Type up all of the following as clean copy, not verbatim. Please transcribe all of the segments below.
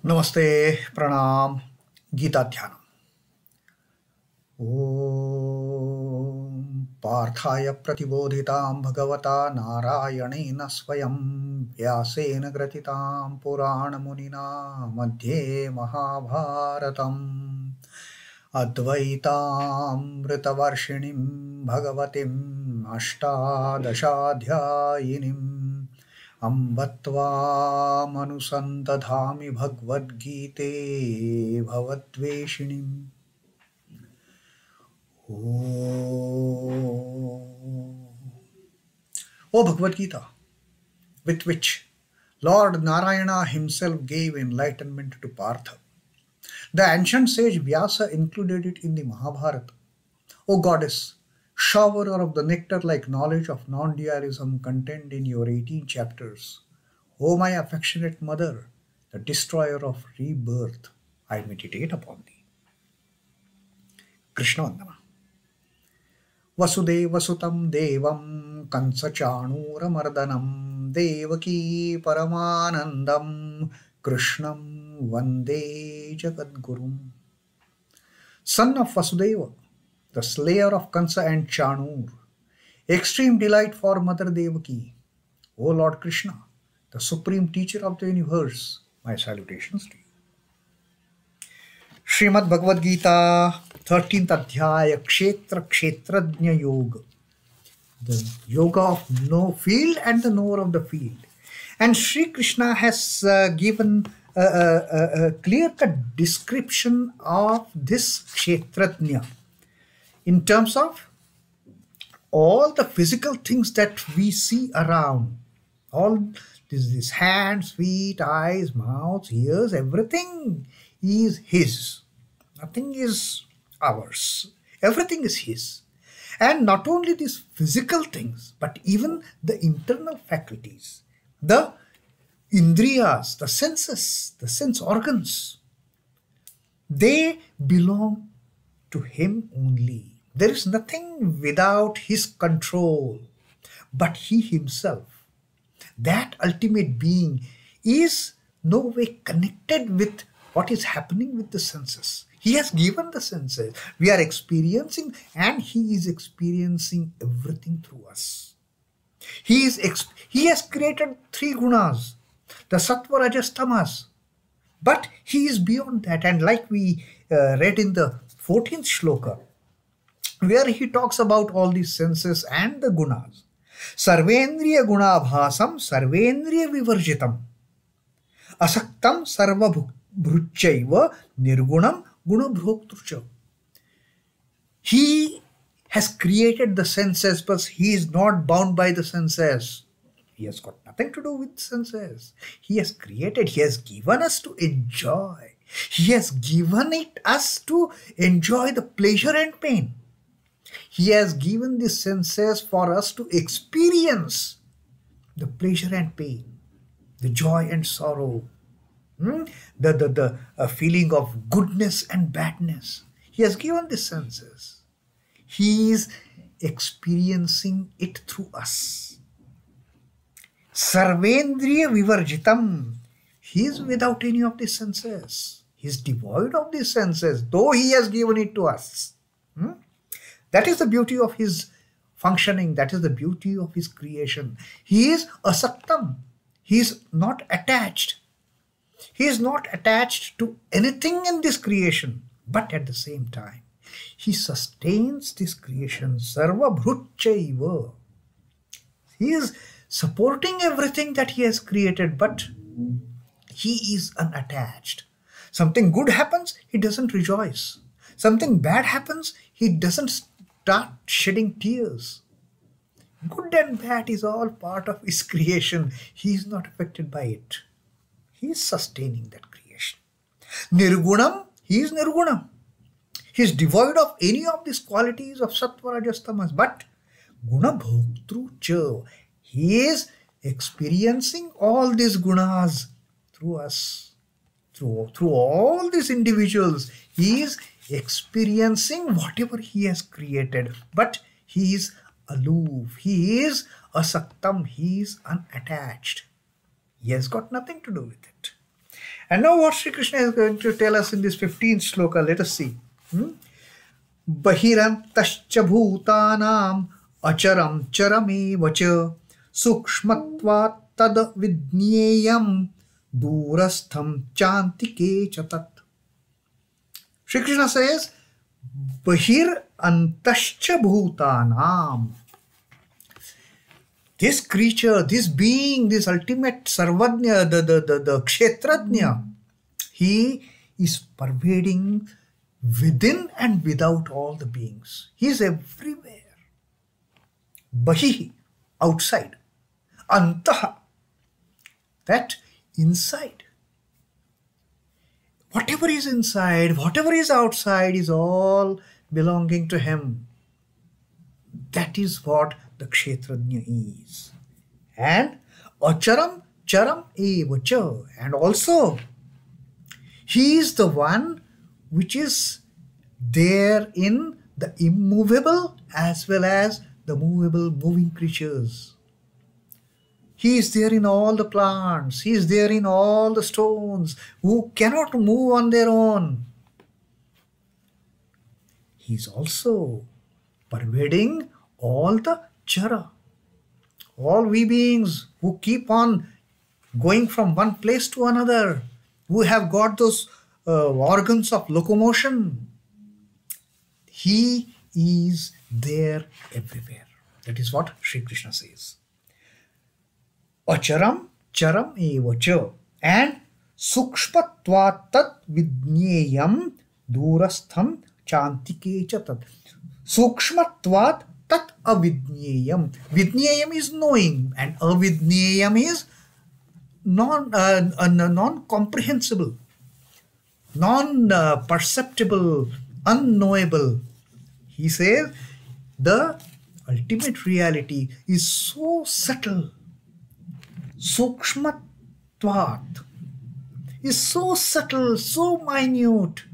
Namaste, Pranam, Gita Dhyanam. Om Parthaya Pratibodhitam Bhagavata Narayanena Swayam Vyasena Gratitam Purana Munina Madhye Mahabharatam Advaitam Vritavarshinim Bhagavatim Ashtadashadhyayinim Ambatva manusantadhami Bhagavad Gite Bhavadveshinim. O Bhagavad Gita, with which Lord Narayana himself gave enlightenment to Partha, the ancient sage Vyasa included it in the Mahabharata. O Goddess, showerer of the nectar-like knowledge of non-dualism contained in your 18 chapters, O my affectionate mother, the destroyer of rebirth, I meditate upon thee. Krishna Vandana. Vasudeva Sutam Devam Kansachanuramardanam Devaki Paramanandam Krishnam Vande Jagadgurum. Son of Vasudeva, the slayer of Kansa and Chanur, extreme delight for Mother Devaki, O Lord Krishna, the supreme teacher of the universe, my salutations to you. Srimad Bhagavad Gita, 13th Adhyaya, Kshetradnya Yoga, the yoga of no field and the knower of the field. And Sri Krishna has given a clear-cut description of this Kshetradnya in terms of all the physical things that we see around. All these hands, feet, eyes, mouth, ears, everything is his. Nothing is ours. Everything is his. And not only these physical things, but even the internal faculties, the indriyas, the senses, the sense organs, they belong to him only. There is nothing without his control, but he himself, that ultimate being, is no way connected with what is happening with the senses. He has given the senses. We are experiencing, and he is experiencing everything through us. He has created three gunas, the sattva, rajas, tamas. But he is beyond that. And like we read in the 14th shloka, where he talks about all these senses and the gunas. Sarvendriya gunabhasam sarvendriya vivarjitam asaktam sarva bhruchaiva nirgunam gunabhroktrucha. He has created the senses, but he is not bound by the senses. He has got nothing to do with senses. He has created, he has given us to enjoy. He has given us to enjoy the pleasure and pain. He has given the senses for us to experience the pleasure and pain, the joy and sorrow, the feeling of goodness and badness. He has given the senses. He is experiencing it through us. Sarvendriya vivarjitam. He is without any of the senses. He is devoid of the senses, though he has given it to us. That is the beauty of his functioning. That is the beauty of his creation. He is asaktam. He is not attached. He is not attached to anything in this creation. But at the same time, he sustains this creation. Sarva bhruchaiva. He is supporting everything that he has created, but he is unattached. Something good happens, he doesn't rejoice. Something bad happens, he doesn't start shedding tears. Good and bad is all part of his creation. He is not affected by it. He is sustaining that creation. Nirgunam, he is nirgunam. He is devoid of any of these qualities of sattva, rajas, tamas. But guna bhoktru cha, he is experiencing all these gunas through us. Through all these individuals, he is experiencing whatever he has created, but he is aloof, he is asaktam, he is unattached. He has got nothing to do with it. And now what Sri Krishna is going to tell us in this 15th shloka, let us see. Bahirantaśca bhūtānāmacaraṃ acaram carameva sūkṣmatvāttadavijñeyaṃ dūrasthaṃ cāntike tat. Sri Krishna says, bahirantaśca bhūtānāmacaraṃ. This creature, this being, this ultimate sarvajña, the Kshetradnya, he is pervading within and without all the beings. He is everywhere. Bahi, outside. Antaha, that inside. Whatever is inside, whatever is outside is all belonging to him. That is what the Kshetradnya is. And acaram charam evacha. And also, he is the one which is there in the immovable as well as the movable, moving creatures. He is there in all the plants. He is there in all the stones who cannot move on their own. He is also pervading all the chara, all we beings who keep on going from one place to another, who have got those organs of locomotion. He is there everywhere. That is what Sri Krishna says. Acaram charam evacha. And sūkṣmatvāttadavijñeyaṃ dūrasthaṃ cāntike tat. Sūkṣmatvāt tat avidñeyaṃ. Vidñeyaṃ is knowing, and avidñeyaṃ is non-comprehensible, non-perceptible, unknowable. He says the ultimate reality is so subtle. Sūkṣmatvāt is so subtle, so minute,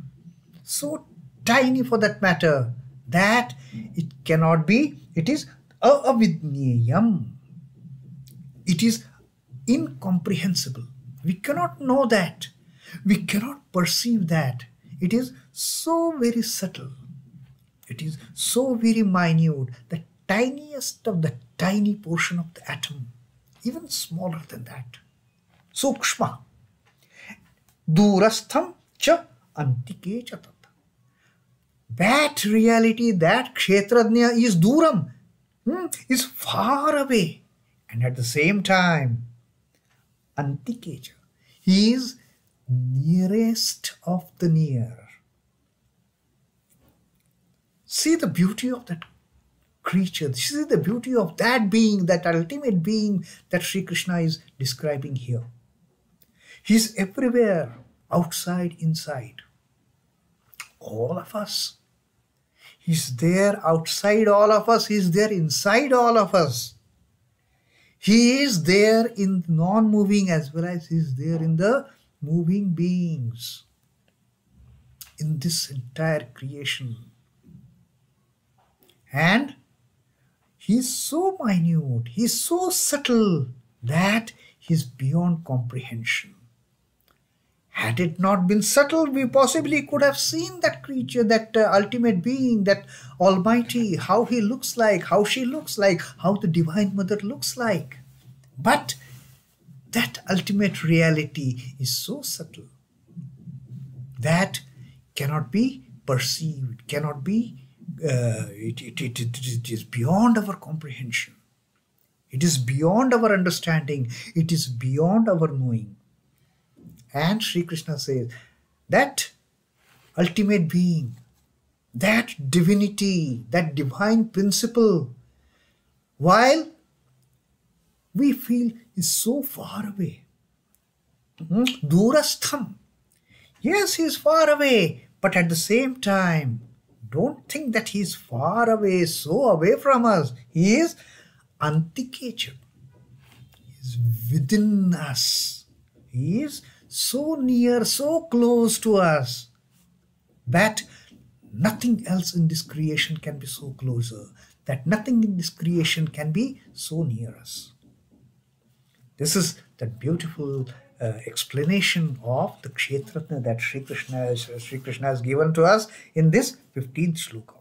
so tiny for that matter, that it cannot be, it is avidñeyaṃ. It is incomprehensible. We cannot know that. We cannot perceive that. It is so very subtle. It is so very minute, the tiniest of the tiny portion of the atom, even smaller than that. Sūkṣma. Dūrasthaṃ ca cāntike tat. That reality, that Kshetradnya is dūram, is far away. And at the same time, cāntike, he is nearest of the near. See the beauty of that creature. See the beauty of that being, that ultimate being that Sri Krishna is describing here. He is everywhere, outside, inside. All of us. He is there outside all of us. He is there inside all of us. He is there in non-moving as well as he is there in the moving beings. In this entire creation. And he is so minute, he is so subtle that he is beyond comprehension. Had it not been subtle, we possibly could have seen that creature, that ultimate being, that Almighty, how he looks like, how she looks like, how the Divine Mother looks like. But that ultimate reality is so subtle that cannot be perceived, cannot be, it is beyond our comprehension. It is beyond our understanding. It is beyond our knowing. And Sri Krishna says, that ultimate being, that divinity, that divine principle, while we feel is so far away. Dūrasthaṃ. Yes, he is far away, but at the same time, don't think that he is far away, so away from us. He is cāntike. He is within us. He is so near, so close to us that nothing else in this creation can be so closer, that nothing in this creation can be so near us. This is that beautiful explanation of the Kshetradnya that Sri Krishna has given to us in this 15th Shloka.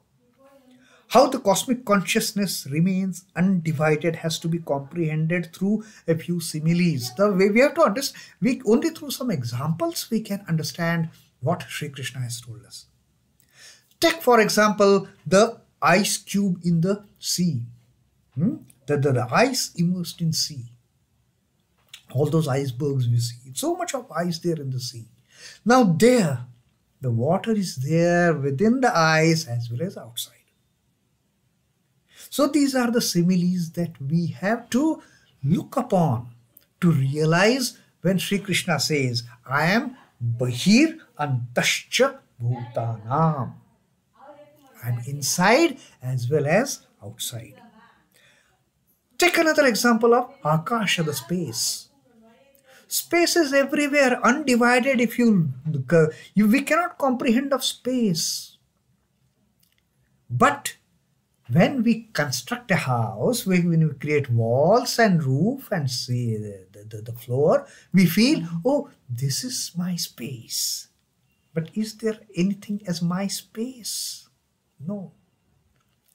How the cosmic consciousness remains undivided has to be comprehended through a few similes. The way we have to understand, only through some examples we can understand what Sri Krishna has told us. Take for example the ice cube in the sea. The ice immersed in sea. All those icebergs we see. So much of ice there in the sea. Now there, the water is there within the ice as well as outside. So these are the similes that we have to look upon to realize when Sri Krishna says, I am bahirantaśca bhūtānāmacaraṃ. I am inside as well as outside. Take another example of Akasha, the space. Space is everywhere, undivided. We cannot comprehend of space. But when we construct a house, when we create walls and roof and see the floor, we feel, oh, this is my space. But is there anything as my space? No.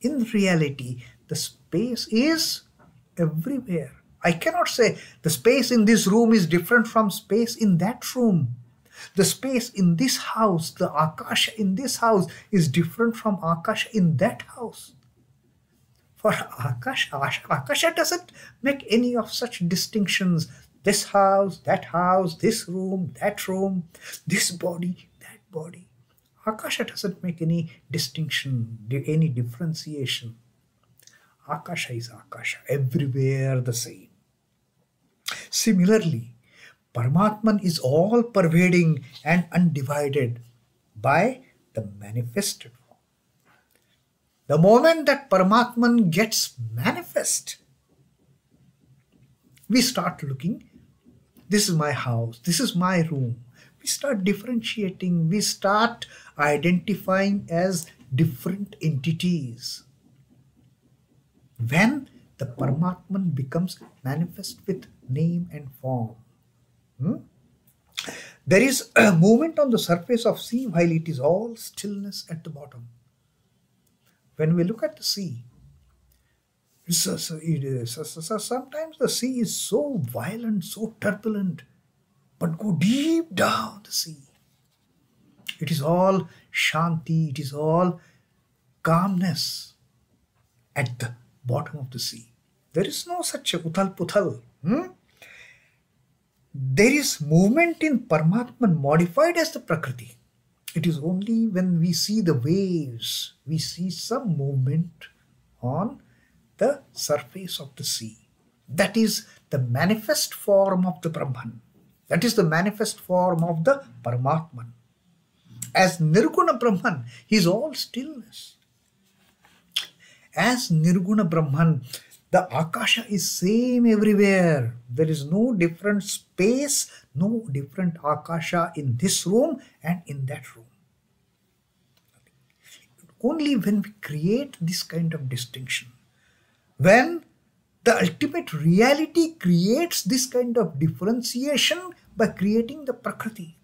In reality, the space is everywhere. I cannot say the space in this room is different from space in that room. The space in this house, the Akasha in this house is different from Akasha in that house. For Akasha doesn't make any of such distinctions. This house, this room, that room, this body, that body. Akasha doesn't make any distinction, any differentiation. Akasha is Akasha, everywhere the same. Similarly, Paramatman is all pervading and undivided by the manifested form. The moment that Paramatman gets manifest, we start looking, this is my house, this is my room. We start differentiating, we start identifying as different entities. When the Paramatman becomes manifest with name and form. There is a movement on the surface of sea while it is all stillness at the bottom. When we look at the sea, sometimes the sea is so violent, so turbulent, but go deep down the sea. It is all shanti, it is all calmness at the bottom of the sea. There is no such a uthal-puthal. There is movement in Paramatman modified as the Prakriti. It is only when we see the waves, we see some movement on the surface of the sea. That is the manifest form of the Brahman. That is the manifest form of the Paramatman. As Nirguna Brahman, he is all stillness. As Nirguna Brahman, the Akasha is same everywhere. There is no different space, no different Akasha in this room and in that room. Only when we create this kind of distinction, when the ultimate reality creates this kind of differentiation by creating the Prakriti,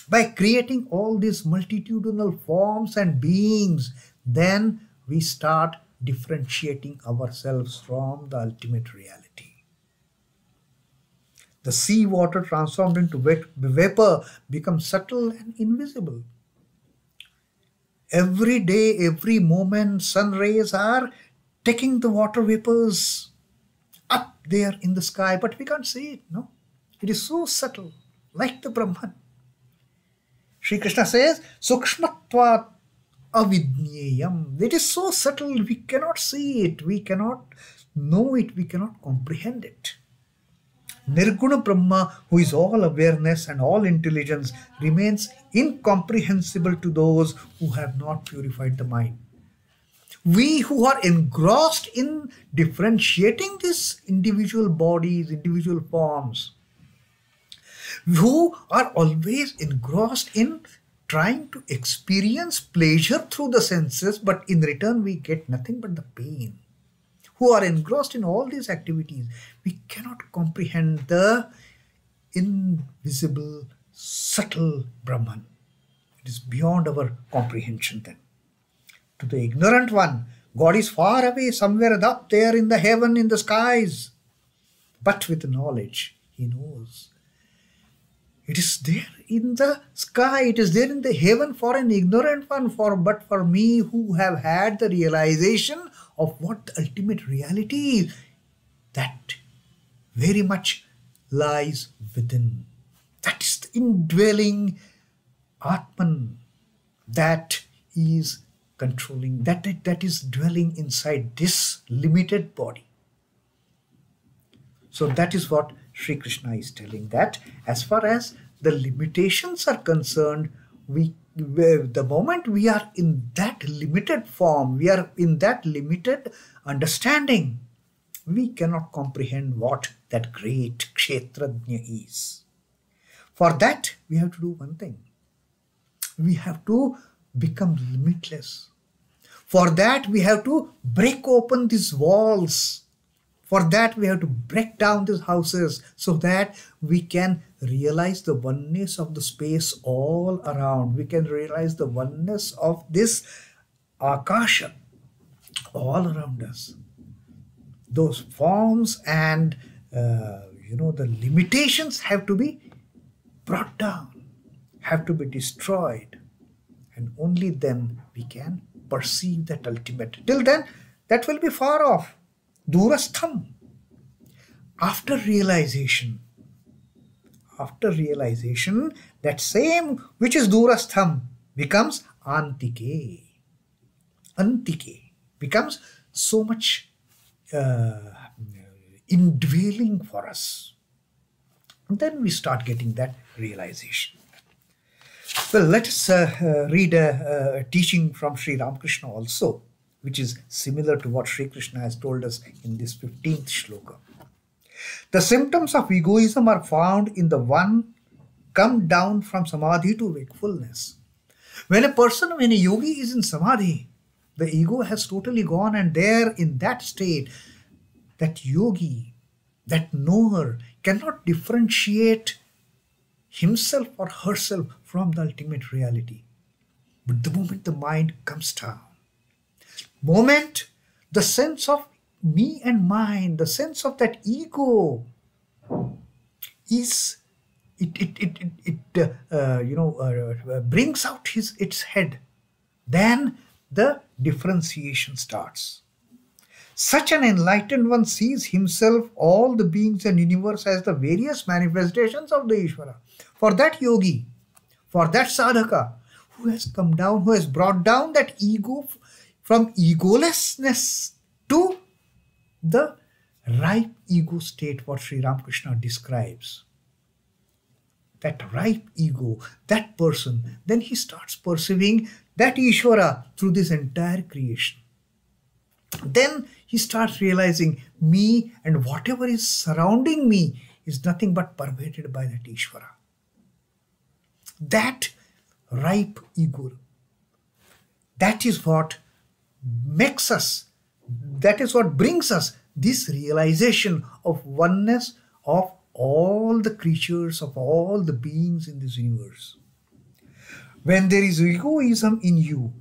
by creating all these multitudinal forms and beings, then we start differentiating ourselves from the ultimate reality. The sea water transformed into vapor becomes subtle and invisible. Every day, every moment, sun rays are taking the water vapors up there in the sky, but we can't see it, no? It is so subtle, like the Brahman. Sri Krishna says, sūkṣmatvāttadavijñeyaṃ. It is so subtle, we cannot see it, we cannot know it, we cannot comprehend it. Nirguna Brahma, who is all awareness and all intelligence, remains incomprehensible to those who have not purified the mind. We who are engrossed in differentiating these individual bodies, individual forms, who are always engrossed in trying to experience pleasure through the senses, but in return we get nothing but the pain. Who are engrossed in all these activities, we cannot comprehend the invisible, subtle Brahman. It is beyond our comprehension then. To the ignorant one, God is far away, somewhere up there in the heaven, in the skies. But with knowledge, he knows. It is there in the sky, it is there in the heaven for an ignorant one, but for me who have had the realization of what the ultimate reality is, that very much lies within. That is the indwelling Atman that is controlling, that is dwelling inside this limited body. So that is what Sri Krishna is telling, that as far as the limitations are concerned, the moment we are in that limited form, we are in that limited understanding, we cannot comprehend what that great Kshetradnya is. For that, we have to do one thing. We have to become limitless. For that, we have to break open these walls. For that, we have to break down these houses so that we can realize the oneness of the space all around. We can realize the oneness of this Akasha all around us. Those forms and the limitations have to be brought down, have to be destroyed, and only then we can perceive that ultimate. Till then, that will be far off. Dūrasthaṃ. After realization, that same which is dūrasthaṃ becomes cāntike. Cāntike becomes so much indwelling for us. And then we start getting that realization. Well, let us read a teaching from Sri Ramakrishna also, which is similar to what Sri Krishna has told us in this 15th shloka. The symptoms of egoism are found in the one come down from samadhi to wakefulness. When a yogi is in samadhi, the ego has totally gone, and there in that state, that yogi, that knower, cannot differentiate himself or herself from the ultimate reality. But the moment the mind comes down, the sense of me and mine, the sense of that ego is brings out its head. Then the differentiation starts. Such an enlightened one sees himself, all the beings and universe as the various manifestations of the Ishvara. For that yogi, for that sadhaka, who has come down, who has brought down that ego from egolessness to the ripe ego state, what Sri Ramakrishna describes. That ripe ego, that person, then he starts perceiving that Ishvara through this entire creation. Then he starts realizing me and whatever is surrounding me is nothing but pervaded by that Ishvara. That ripe ego, that is what makes us, that is what brings us this realization of oneness of all the creatures, of all the beings in this universe. When there is egoism in you,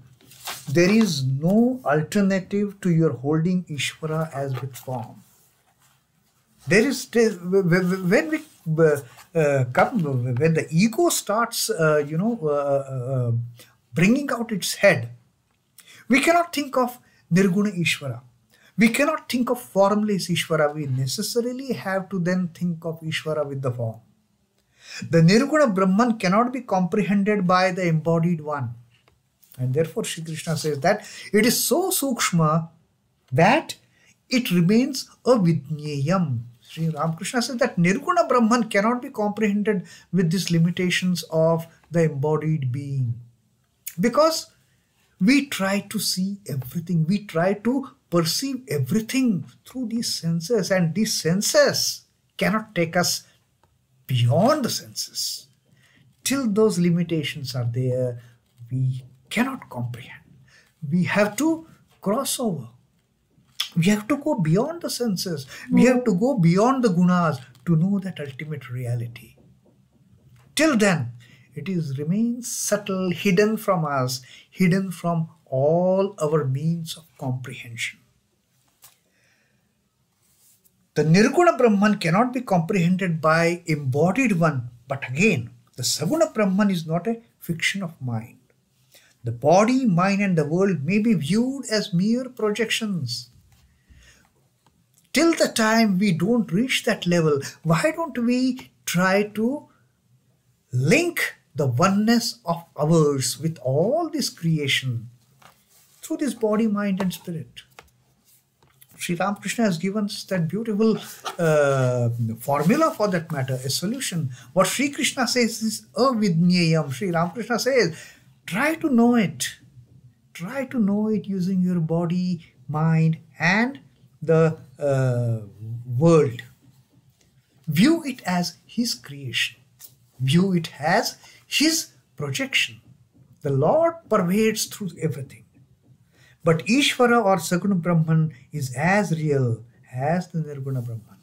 there is no alternative to your holding Ishvara as with form. There is, when the ego starts, bringing out its head, we cannot think of Nirguna Ishvara. We cannot think of formless Ishvara. We necessarily have to then think of Ishvara with the form. The Nirguna Brahman cannot be comprehended by the embodied one. And therefore, Sri Krishna says that it is so sūkṣma that it remains avidñeyaṃ. Sri Ramakrishna says that Nirguna Brahman cannot be comprehended with these limitations of the embodied being. Because we try to see everything, we try to perceive everything through these senses, and these senses cannot take us beyond the senses. Till those limitations are there, we cannot comprehend. We have to cross over. We have to go beyond the senses. We have to go beyond the gunas to know that ultimate reality. Till then, it remains subtle, hidden from us, hidden from all our means of comprehension. The Nirguna Brahman cannot be comprehended by embodied one, but again, the Saguna Brahman is not a fiction of mind. The body, mind and the world may be viewed as mere projections. Till the time we don't reach that level, why don't we try to link the oneness of ours with all this creation through this body, mind and spirit? Sri Ramakrishna has given us that beautiful formula for that matter, a solution. What Sri Krishna says is avidñeyaṃ. Sri Ramakrishna says, try to know it. Try to know it using your body, mind and the world. View it as his creation. View it as his projection. The Lord pervades through everything. But Ishvara or Saguna Brahman is as real as the Nirguna Brahman.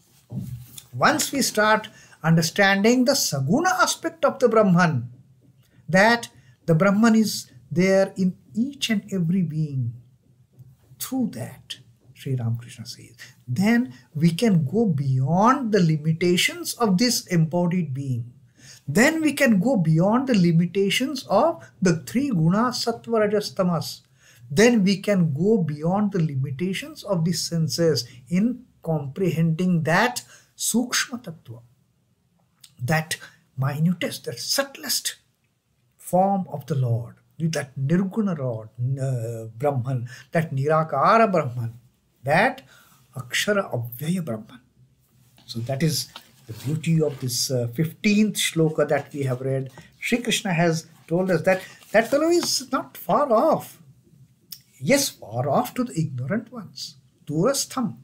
Once we start understanding the Saguna aspect of the Brahman, that the Brahman is there in each and every being, through that, Sri Ramakrishna says, then we can go beyond the limitations of this embodied being. Then we can go beyond the limitations of the three gunas, sattva, rajas, tamas. Then we can go beyond the limitations of the senses in comprehending that sūkṣmatvāttadavijñeyaṃ, that minutest, that subtlest form of the Lord, that Nirguna Lord, Brahman, that Nirakara Brahman, that Akshara Avyaya Brahman. So that is the beauty of this 15th shloka that we have read. Sri Krishna has told us that that fellow is not far off. Yes, far off to the ignorant ones, dūrasthaṃ,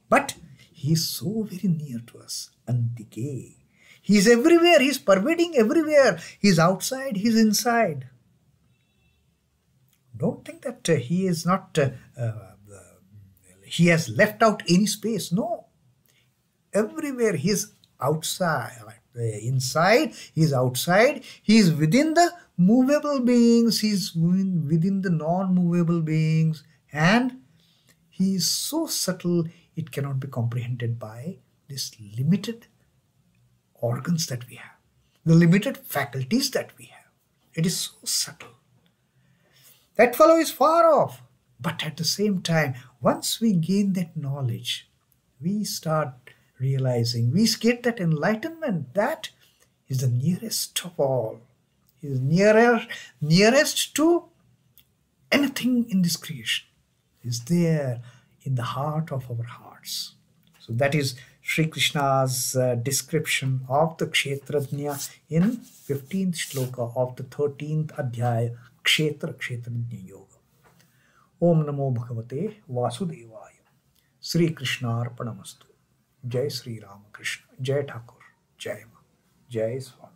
but he is so very near to us, cāntike. He is everywhere, he is pervading everywhere. He is outside, he is inside. Don't think that he is not, he has left out any space. No. Everywhere he is outside, inside, he is outside, he is within the movable beings, he is within the non-movable beings, and he is so subtle it cannot be comprehended by this limited organs that we have, the limited faculties that we have. It is so subtle. That fellow is far off, but at the same time, once we gain that knowledge, we start realizing, we get that enlightenment, that is the nearest of all. He is nearest to anything in this creation. He is there in the heart of our hearts. So that is Sri Krishna's description of the Kshetradnya in 15th shloka of the 13th adhyaya, Kshetradnya Yoga. Om Namo Bhagavate Vasudevaya. Sri Krishna Arpanamastu. Jai Sri Ramakrishna. Jai Thakur. Jai Ma. Jai Swami.